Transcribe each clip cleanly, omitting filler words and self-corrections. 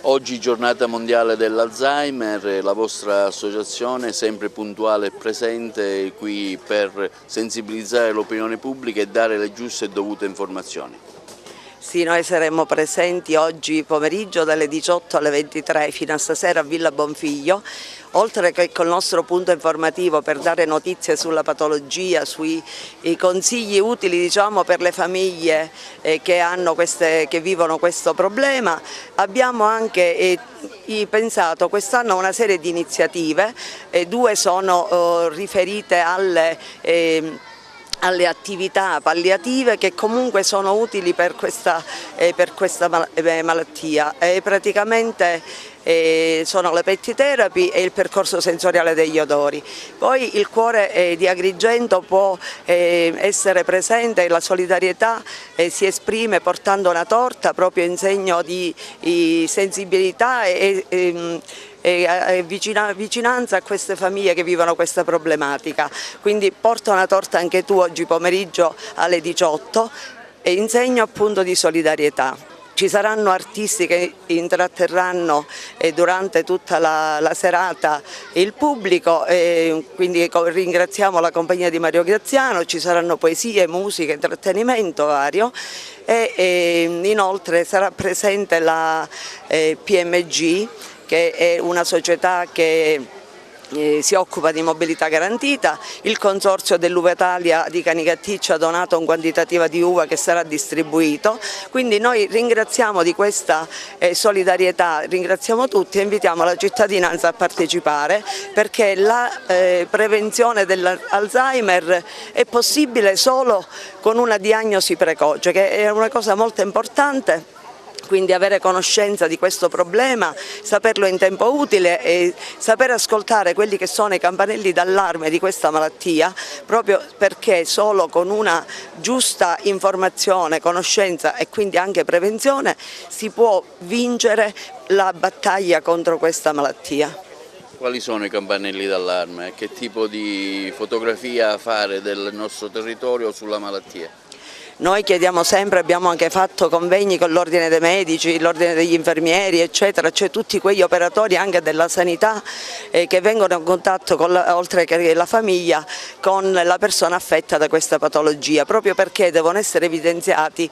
Oggi giornata mondiale dell'Alzheimer, la vostra associazione è sempre puntuale e presente qui per sensibilizzare l'opinione pubblica e dare le giuste e dovute informazioni. Sì, noi saremo presenti oggi pomeriggio dalle 18 alle 23 fino a stasera a Villa Bonfiglio, oltre che col nostro punto informativo per dare notizie sulla patologia, sui consigli utili diciamo, per le famiglie che vivono questo problema. Abbiamo anche pensato quest'anno a una serie di iniziative, due sono riferite alle attività palliative che comunque sono utili per questa malattia. Praticamente sono le pet therapy e il percorso sensoriale degli odori. Poi il cuore di Agrigento può essere presente, la solidarietà si esprime portando una torta proprio in segno di sensibilità e vicinanza a queste famiglie che vivono questa problematica. Quindi porta una torta anche tu oggi pomeriggio alle 18 e in segno appunto di solidarietà. Ci saranno artisti che intratterranno durante tutta la serata il pubblico, quindi ringraziamo la compagnia di Mario Graziano, ci saranno poesie, musica, intrattenimento vario e inoltre sarà presente la PMG, che è una società che si occupa di mobilità garantita, il consorzio dell'Uva Italia di Canicaticcio ha donato un quantitativo di uva che sarà distribuito, quindi noi ringraziamo di questa solidarietà, ringraziamo tutti e invitiamo la cittadinanza a partecipare perché la prevenzione dell'Alzheimer è possibile solo con una diagnosi precoce, che è una cosa molto importante. Quindi avere conoscenza di questo problema, saperlo in tempo utile e saper ascoltare quelli che sono i campanelli d'allarme di questa malattia, proprio perché solo con una giusta informazione, conoscenza e quindi anche prevenzione si può vincere la battaglia contro questa malattia. Quali sono i campanelli d'allarme? Che tipo di fotografia fare del nostro territorio sulla malattia? Noi chiediamo sempre, abbiamo anche fatto convegni con l'ordine dei medici, l'ordine degli infermieri eccetera, cioè tutti quegli operatori anche della sanità che vengono in contatto oltre che la famiglia con la persona affetta da questa patologia, proprio perché devono essere evidenziati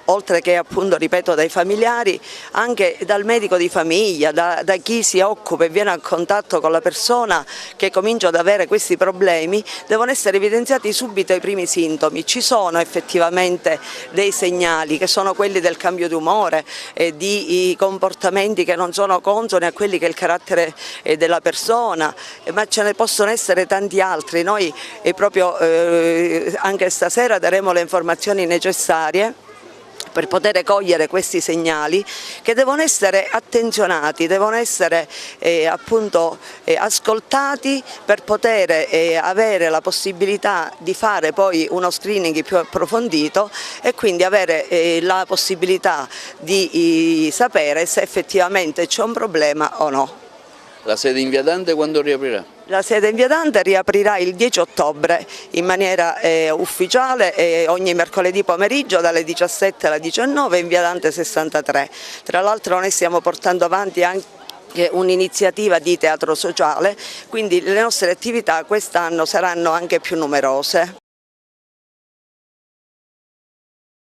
oltre che appunto, ripeto, dai familiari, anche dal medico di famiglia, da chi si occupa e viene a contatto con la persona che comincia ad avere questi problemi, devono essere evidenziati subito i primi sintomi. Ci sono effettivamente dei segnali che sono quelli del cambio di umore, di comportamenti che non sono consoni a quelli che è il carattere della persona, ma ce ne possono essere tanti altri. Noi proprio anche stasera daremo le informazioni necessarie per poter cogliere questi segnali che devono essere attenzionati, devono essere appunto ascoltati per poter avere la possibilità di fare poi uno screening più approfondito e quindi avere la possibilità di sapere se effettivamente c'è un problema o no. La sede in Via Dante quando riaprirà? La sede in Via Dante riaprirà il 10 ottobre in maniera ufficiale ogni mercoledì pomeriggio dalle 17 alle 19 in Via Dante 63. Tra l'altro noi stiamo portando avanti anche un'iniziativa di teatro sociale, quindi le nostre attività quest'anno saranno anche più numerose.